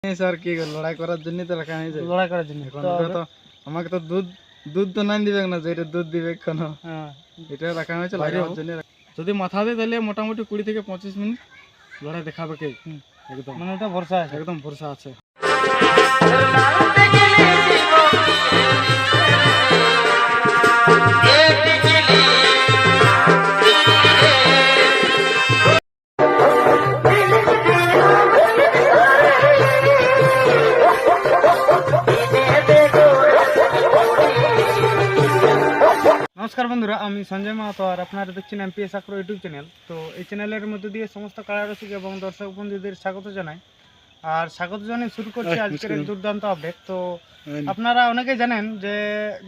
Sir কি লড়াই করার জন্য তো রাখা হয়েছে। লড়াই করার জন্য এখন ওটা তো আমাকে তো দুধ দুধ তো নাই দিবে না, যে এটা দুধ দিবে কেন, হ্যাঁ, এটা রাখা হয়েছে লাগানোর জন্য। যদি মাথা দেয় তাহলে মোটামুটি 20 থেকে 25 মিনিট লড়াই দেখাবে কে। একদম মানে ওটা ভরসা আছে। একদম ভরসা আছে। নমস্কার বন্ধুরা, আমি সঞ্জয় মাহাতো আর আপনারা দেখছেন এমপিএস আক্রো ইউটিউব চ্যানেল। তো এই চ্যানেলের মধ্যে দিয়ে সমস্ত কারারসিক এবং দর্শক বন্ধুদের স্বাগত জানাই। আর স্বাগত জানিয়ে শুরু করছি আজকের এক দুর্দান্ত আপডেট। তো আপনারা অনেকেই জানেন যে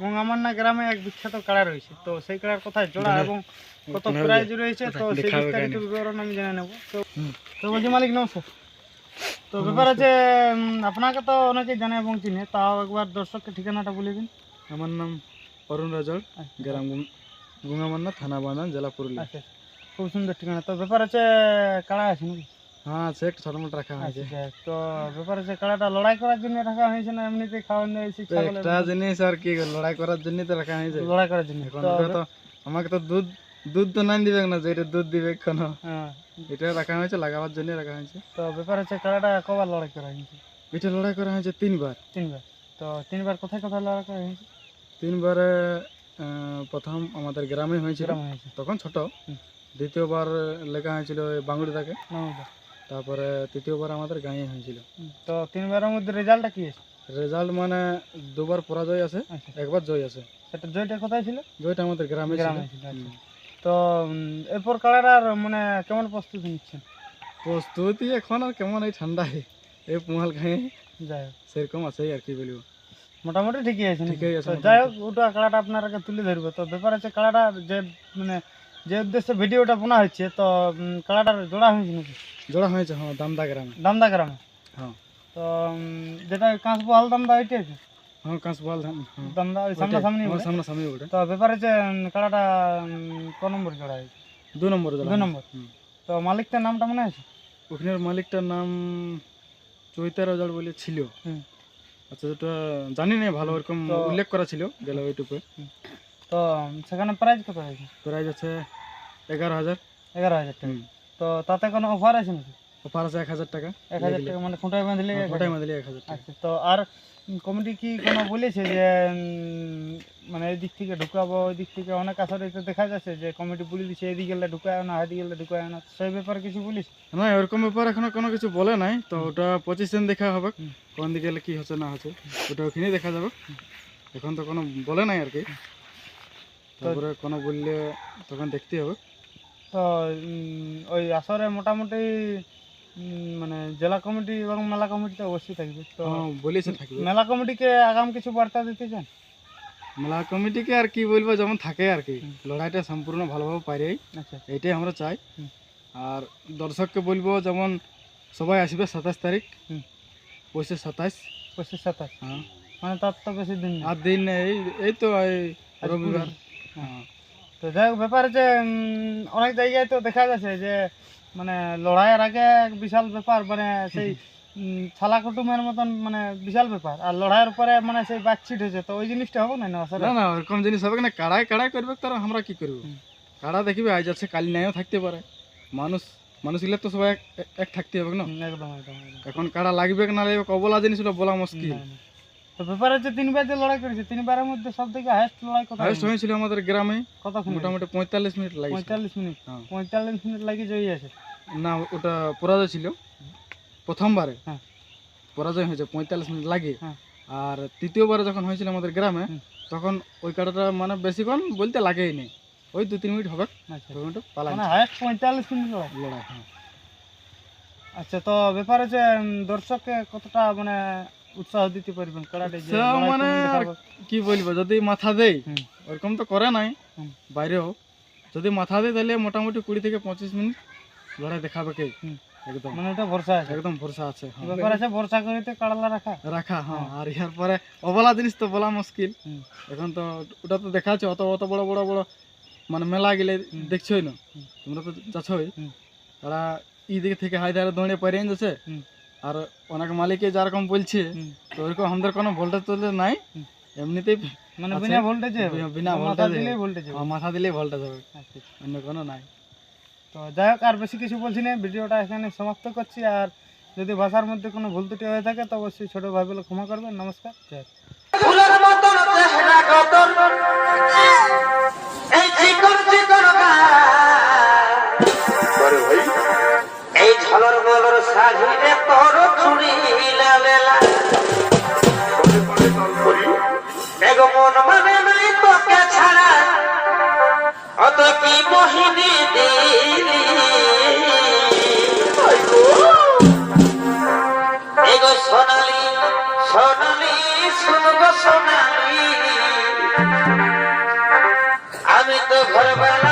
গঙ্গামান্না গ্রামে এক বিখ্যাত কাড়া রয়েছে। তো সেই কাড়ার কোথায় জোড়া এবং কত প্রাইজ রয়েছে, তো সেই বিস্তারিত বিবরণ আমি জেনে নেব। তো বলছি মালিক নমস্কার। তো ব্যাপার আছে, আপনাকে তো অনেকেই জানে এবং চিনে, তাও একবার দর্শককে ঠিকানাটা বলে দিন। আমার নাম অরুণ রাজড়, গ্রাম গুঙ্গামান্না, থানা বানান, জেলা পুরুলিয়া। আচ্ছা, খুব সুন্দর ঠিকানা। তো ব্যাপার আছে, কাড়া আছে নাকি? হ্যাঁ আছে, একটু ছোট মোটো রাখা হয়েছে। তো ব্যাপার আছে, কাড়াটা লড়াই করার জন্য রাখা হয়েছে না এমনিতে খাওয়ানো হয়েছে? একটা জিনিস আর কি, লড়াই করার জন্য তো রাখা হয়েছে। লড়াই করার জন্য। এখন ওটা তো আমাকে তো দুধ দুধ তো নাই দিবে না, যে এটা দুধ দিবে কেন, হ্যাঁ, এটা রাখা হয়েছে লাগাবার জন্য রাখা হয়েছে। তো ব্যাপার আছে, কাড়াটা কবার লড়াই করা হয়েছে? এটা লড়াই করা হয়েছে 3 বার। 3 বার। তো 3 বার কোথায় কোথায় লড়াই করা হয়েছে? 3 বারে প্রথম আমাদের গ্রামে হয়েছিল, তখন ছোট। দ্বিতীয়বার লেখা হয়েছিল বাঙ্গুড়িদাকে, তারপরে তৃতীয়বার আমাদের গাঁয়ে হয়েছিল। তো 3 বারের মধ্যে রেজাল্টটা কি আছে? রেজাল্ট মানে 2 বার পরাজয় আছে, একবার জয় আছে। সেটা জয়টা কোথায় ছিল? জয়টা আমাদের গ্রামে ছিল। তো এরপর কাড়াটার মানে কেমন প্রস্তুতি নিচ্ছেন? প্রস্তুতি এখন আর কেমন, এই ঠান্ডায় এই পুমাল গায়ে যাই হোক সেরকম আছে আর কি বলবো, মোটামুটি ঠিকই আছে। ঠিকই আছে। যাই হোক, ওটা কাড়াটা আপনার আগে তুলে ধরবে। তো ব্যাপার আছে, কাড়াটা যে মানে যে উদ্দেশ্যে ভিডিওটা বানা হচ্ছে, তো কাড়াটার জোড়া হয়েছে নাকি? জোড়া হয়েছে, হ্যাঁ, দামদা গ্রামে। দামদা গ্রামে, হ্যাঁ। তো যেটা কাঁচবহাল দামদা ওইটাই আছে? হ্যাঁ, কাঁচবহাল দামদা ওই সামনাসামনি। সামনাসামনি ওটা। তো ব্যাপার আছে, কাড়াটা ক নম্বর জোড়া হয়েছে? 2 নম্বর জোড়া। 2 নম্বর। তো মালিকটার নামটা মনে আছে? ওখানের মালিকটার নাম চৈতার রাজাড় বলে ছিল। আচ্ছা, ওটা জানি না ভালো, এরকম উল্লেখ করা ছিল গেল ইউটিউবে। তো সেখানে প্রাইজ কত হয়েছে? প্রাইজ আছে 11,000। 11,000 টাকা। তো তাতে কোনো অফার আছে নাকি? অফার আছে 1,000 টাকা। 1,000 টাকা মানে খুঁটায় বাঁধলে? খুঁটায় বাঁধলে 1,000 টাকা। আচ্ছা, তো আর কমিটি কি কোনো বলেছে যে মানে এই দিক থেকে ঢুকাবো, ওই দিক থেকে অনেক আসলে তো দেখা যাচ্ছে যে কমিটি বলে দিচ্ছে এদিকে গেলে ঢুকায় না, এদিকে গেলে ঢুকায় না, সেই ব্যাপারে কিছু বলিস? না, এরকম ব্যাপার এখনো কোনো কিছু বলে নাই। তো ওটা 25 দিন দেখা হবে, কোন দিকে গেলে কি হচ্ছে না হচ্ছে, ওটা ওখানেই দেখা যাবে। এখন তো কোনো বলে নাই আর কি, তারপরে কোনো বললে তখন দেখতে হবে। তো ওই আসরে মোটামুটি মানে জেলা কমিটি এবং মেলা কমিটি তো অবশ্যই থাকবে। তো বলেছে থাকবে। মেলা কমিটিকে আগাম কিছু বার্তা দিতে চান? মেলা কমিটিকে আর কি বলবো, যেমন থাকে আর কি, লড়াইটা সম্পূর্ণ ভালোভাবে পারে, এইটাই আমরা চাই। আর দর্শককে বলবো যেমন সবাই আসবে 27 তারিখ, পঁচিশ 27। হ্যাঁ, মানে তার তো বেশি দিন আর দিন এই তো রবিবার। তো যাই হোক, ব্যাপার যে অনেক জায়গায় তো দেখা যাচ্ছে যে মানে লড়াইয়ের আগে এক বিশাল ব্যাপার, মানে সেই ছালা কুটুমের মতন মানে বিশাল ব্যাপার, আর লড়াইয়ের পরে মানে সেই বাতচিত হয়েছে। তো ওই জিনিসটা হবে না? না, ওরকম জিনিস হবে না। কাড়াই কাড়াই করবে, তার আমরা কি করবো? কাড়া দেখবে আজ আছে কাল নাইও থাকতে পারে। মানুষগুলো তো সবাই এক থাকতে হবে না। একদম একদম। এখন কাড়া লাগবে না লাগবে কবলা জিনিস বলা মুশকিল। তো ব্যাপার হচ্ছে 3 বার যে লড়াই করেছে, 3 বারের মধ্যে সব থেকে হাইস্ট লড়াই কত হয়েছিল আমাদের গ্রামে? কতক্ষণ? মোটামুটি 45 মিনিট লাগে। 45 মিনিট? 45 মিনিট লাগে জয়ী আছে না, ওটা পরাজয় ছিল প্রথমবারে। পরাজয় হয়েছে 45 মিনিট লাগে। আর তৃতীয়বারে যখন হয়েছিল আমাদের গ্রামে, তখন ওই কাটাটা মানে বেশিক্ষণ বলতে লাগেই নেই, ওই 2-3 মিনিট হবে। মানে হাইস্ট 45 মিনিট লড়াই। আচ্ছা, তো ব্যাপার আছে দর্শককে কতটা মানে উৎসাহ দিতে পারবেন কাড়াটা? মানে কি বলবো, যদি মাথা দেই, ওরকম তো করে নাই বাইরেও, যদি মাথা দেয় তাহলে মোটামুটি 20 থেকে 25 মিনিট লড়াই দেখাবে কে। একদম মানে এটা ভরসা আছে, একদম ভরসা আছে। ব্যাপার আছে ভরসা করিতে কাড়লা রাখা। হ্যাঁ, আর ইয়ার পরে অবলা জিনিস তো বলা মুশকিল। এখন তো ওটা তো দেখা যাচ্ছে, অত বড় বড় বড় মানে মেলা গেলে দেখছোই না, তোমরা তো যাচ্ছই, তারা এই দিকে থেকে হায়দারে দৌড়ে পারিয়ে যাচ্ছে, আর অনেক মালিকে যেরকম বলছে তো ওইরকম আমাদের কোনো ভোল্টেজ তোলে নাই, এমনিতেই মানে আছে। বিনা ভোল্টেজে বিনা মাথা ভোল্টেজে দিলেই ভোল্টেজ হবে। মাথা দিলেই ভোল্টেজ হবে, আচ্ছা। অন্য কোনো নাই। তো যাই হোক, আর বেশি কিছু বলছি না, ভিডিওটা এখানে সমাপ্ত করছি। আর যদি ভাষার মধ্যে কোনো ভুল ত্রুটি হয়ে থাকে তো অবশ্যই ছোট ভাই বলে ক্ষমা করবেন। নমস্কার, জয়। ফুলের মতন চেহারা গতন, এই চিকন চিকন গায়। এই ঝলর মলর সাজিরে তোর চুড়ি বেলা, এগো মন মানে নাই তোকে ছাড়া, অত কি মোহিনী দিলি। এগো সোনালি সোনালি শুনবো সোনালি, আমি তো ঘরবেলা